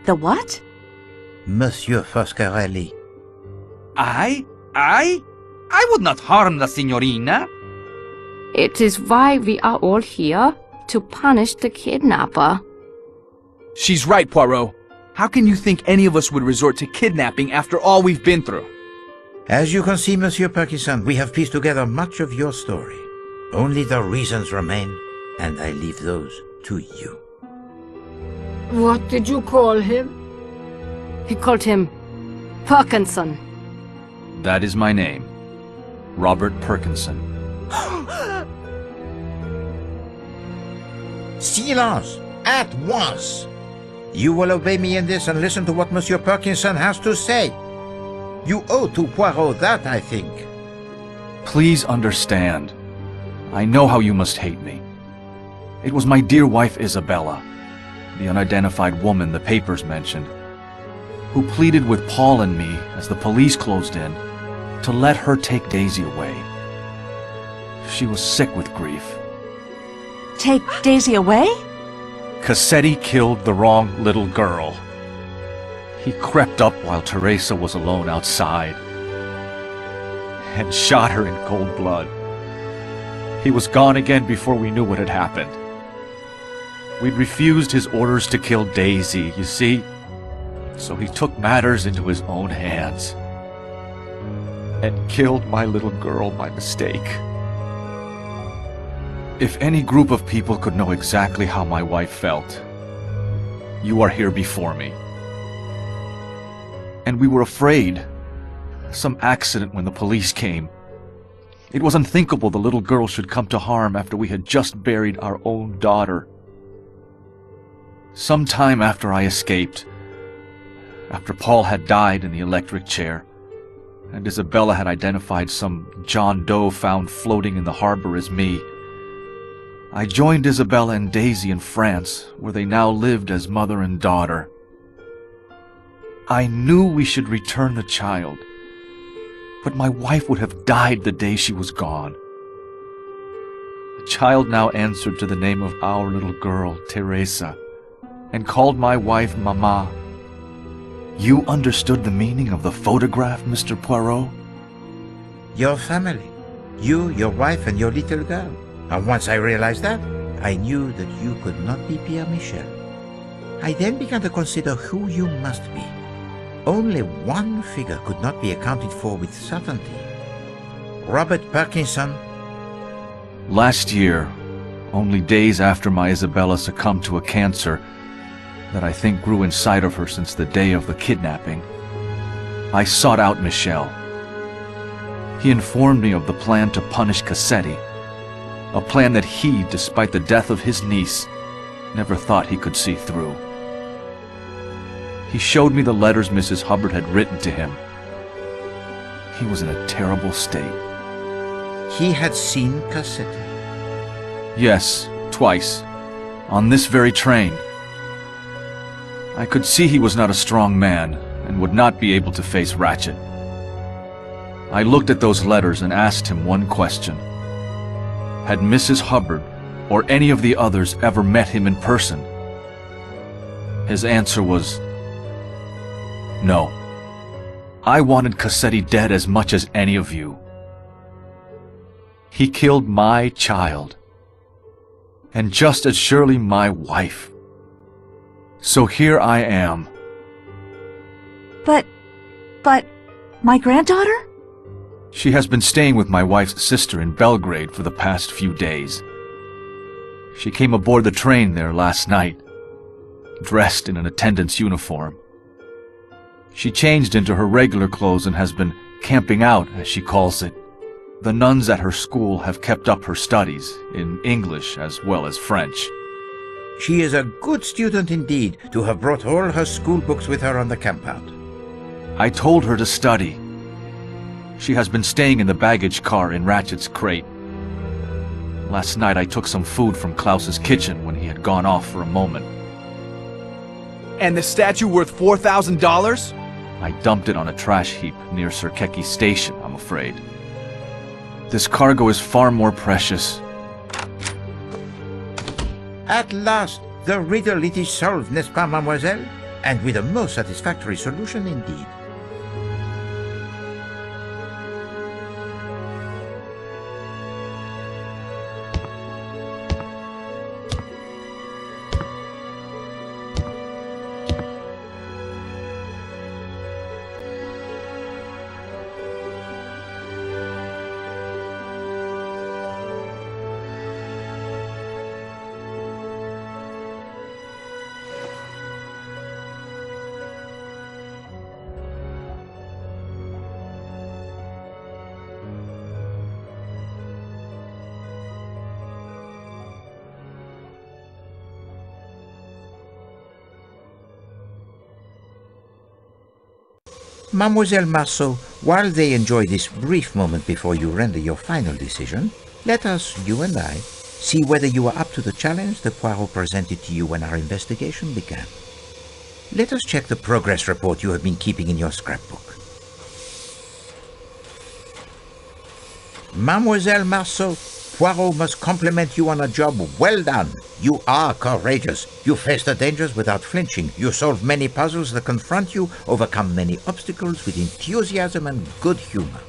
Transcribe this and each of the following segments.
The what? Monsieur Foscarelli. I would not harm the signorina. It is why we are all here, to punish the kidnapper. She's right, Poirot. How can you think any of us would resort to kidnapping after all we've been through? As you can see, Monsieur Parkinson, we have pieced together much of your story. Only the reasons remain, and I leave those to you. What did you call him? He called him Parkinson. That is my name. Robert Perkinson. Silence! At once! You will obey me in this and listen to what Monsieur Parkinson has to say. You owe to Poirot that, I think. Please understand. I know how you must hate me. It was my dear wife Isabella, the unidentified woman the papers mentioned, who pleaded with Paul and me as the police closed in to let her take Daisy away. She was sick with grief. Take Daisy away? Cassetti killed the wrong little girl. He crept up while Teresa was alone outside and shot her in cold blood. He was gone again before we knew what had happened. We'd refused his orders to kill Daisy, you see, so he took matters into his own hands and killed my little girl by mistake. If any group of people could know exactly how my wife felt, you are here before me. And we were afraid. Some accident when the police came. It was unthinkable the little girl should come to harm after we had just buried our own daughter. Some time after I escaped, after Paul had died in the electric chair, and Isabella had identified some John Doe found floating in the harbor as me, I joined Isabella and Daisy in France, where they now lived as mother and daughter. I knew we should return the child, but my wife would have died the day she was gone. The child now answered to the name of our little girl, Teresa, and called my wife Mama. You understood the meaning of the photograph, Mr. Poirot? Your family. You, your wife, and your little girl. And once I realized that, I knew that you could not be Pierre Michel. I then began to consider who you must be. Only one figure could not be accounted for with certainty. Robert Parkinson. Last year, only days after my Isabella succumbed to a cancer that I think grew inside of her since the day of the kidnapping, I sought out Michel. He informed me of the plan to punish Cassetti, a plan that he, despite the death of his niece, never thought he could see through. He showed me the letters Mrs. Hubbard had written to him. He was in a terrible state. He had seen Cassetti? Yes, twice. On this very train. I could see he was not a strong man and would not be able to face Ratchet. I looked at those letters and asked him one question. Had Mrs. Hubbard or any of the others ever met him in person? His answer was no. I wanted Cassetti dead as much as any of you. He killed my child, and just as surely my wife. So here I am. But, my granddaughter? She has been staying with my wife's sister in Belgrade for the past few days. She came aboard the train there last night, dressed in an attendant's uniform. She changed into her regular clothes and has been camping out, as she calls it. The nuns at her school have kept up her studies, in English as well as French. She is a good student indeed, to have brought all her school books with her on the campout. I told her to study. She has been staying in the baggage car in Ratchet's crate. Last night I took some food from Klaus's kitchen when he had gone off for a moment. And the statue worth $4,000? I dumped it on a trash heap near Sirkeki Station, I'm afraid. This cargo is far more precious. At last, the riddle it is solved, n'est-ce pas, mademoiselle? and with a most satisfactory solution indeed. Mademoiselle Marceau, while they enjoy this brief moment before you render your final decision, let us, you and I, see whether you are up to the challenge that Poirot presented to you when our investigation began. Let us check the progress report you have been keeping in your scrapbook. Mademoiselle Marceau, Poirot must compliment you on a job well done. You are courageous. You face the dangers without flinching. You solve many puzzles that confront you, overcome many obstacles with enthusiasm and good humor.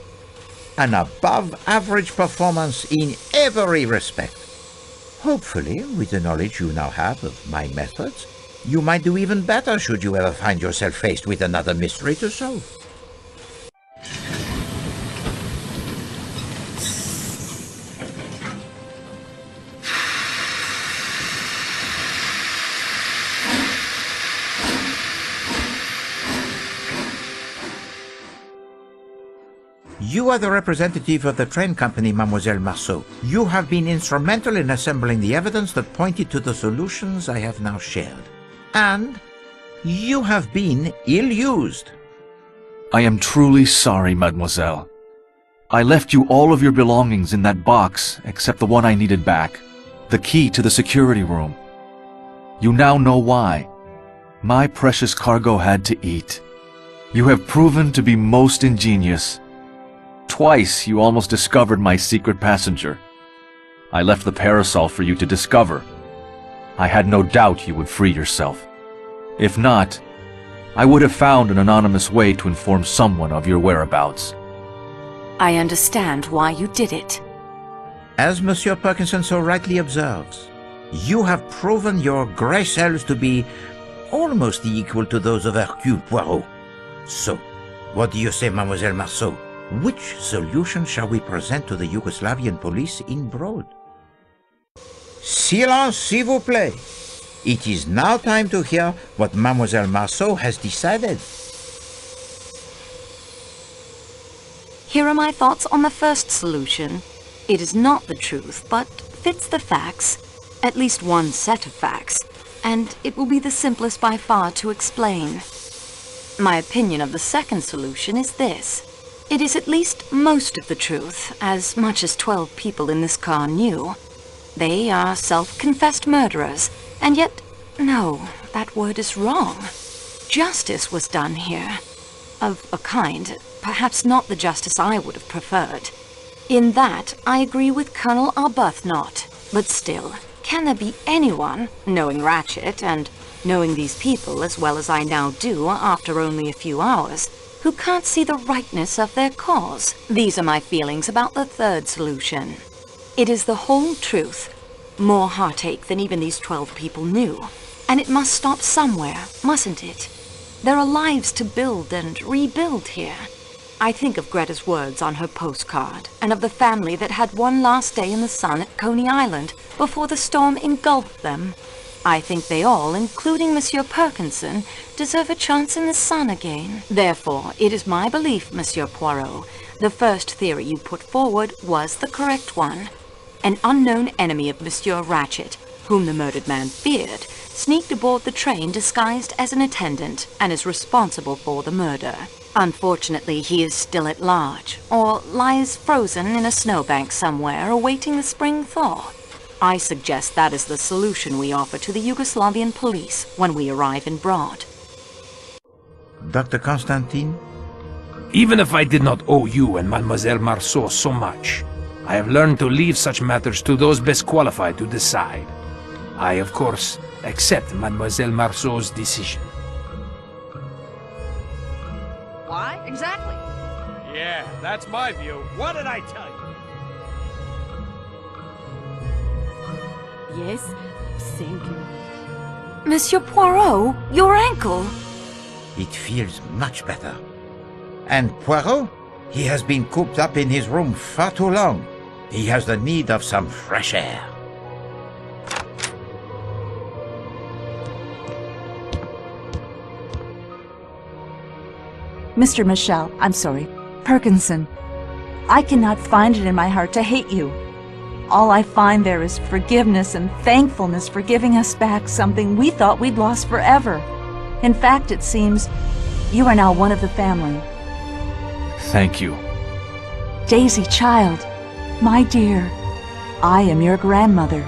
An above-average performance in every respect. Hopefully, with the knowledge you now have of my methods, you might do even better should you ever find yourself faced with another mystery to solve. You are the representative of the train company, Mademoiselle Marceau. You have been instrumental in assembling the evidence that pointed to the solutions I have now shared. And you have been ill-used. I am truly sorry, mademoiselle. I left you all of your belongings in that box except the one I needed back, the key to the security room. You now know why. My precious cargo had to eat. You have proven to be most ingenious. Twice you almost discovered my secret passenger. I left the parasol for you to discover. I had no doubt you would free yourself. If not, I would have found an anonymous way to inform someone of your whereabouts. I understand why you did it. As Monsieur Parkinson so rightly observes, you have proven your grey cells to be almost equal to those of Hercule Poirot. So, what do you say, Mademoiselle Marceau? Which solution shall we present to the Yugoslavian police in broad? Silence, s'il vous plaît. It is now time to hear what Mademoiselle Marceau has decided. Here are my thoughts on the first solution. It is not the truth, but fits the facts, at least one set of facts, and it will be the simplest by far to explain. My opinion of the second solution is this. It is at least most of the truth, as much as 12 people in this car knew. They are self-confessed murderers, and yet, no, that word is wrong. Justice was done here. Of a kind, perhaps not the justice I would have preferred. In that, I agree with Colonel Arbuthnot, but still, can there be anyone, knowing Ratchet and knowing these people as well as I now do after only a few hours, who can't see the rightness of their cause? These are my feelings about the third solution. It is the whole truth. More heartache than even these 12 people knew. And it must stop somewhere, mustn't it? There are lives to build and rebuild here. I think of Greta's words on her postcard, and of the family that had one last day in the sun at Coney Island before the storm engulfed them. I think they all, including Monsieur Parkinson, deserve a chance in the sun again. Therefore, it is my belief, Monsieur Poirot, the first theory you put forward was the correct one. An unknown enemy of Monsieur Ratchet, whom the murdered man feared, sneaked aboard the train disguised as an attendant and is responsible for the murder. Unfortunately, he is still at large, or lies frozen in a snowbank somewhere awaiting the spring thaw. I suggest that is the solution we offer to the Yugoslavian police when we arrive in Broad. Dr. Constantine? Even if I did not owe you and Mademoiselle Marceau so much, I have learned to leave such matters to those best qualified to decide. I, of course, accept Mademoiselle Marceau's decision. Exactly. Yeah, that's my view. What did I tell you? Yes, thank you. Monsieur Poirot, your ankle. It feels much better. And Poirot? He has been cooped up in his room far too long. He has the need of some fresh air. Mr. Michel, I'm sorry, Perkinson. I cannot find it in my heart to hate you. All I find there is forgiveness and thankfulness for giving us back something we thought we'd lost forever. In fact, it seems you are now one of the family. Thank you. Daisy, child, my dear, I am your grandmother.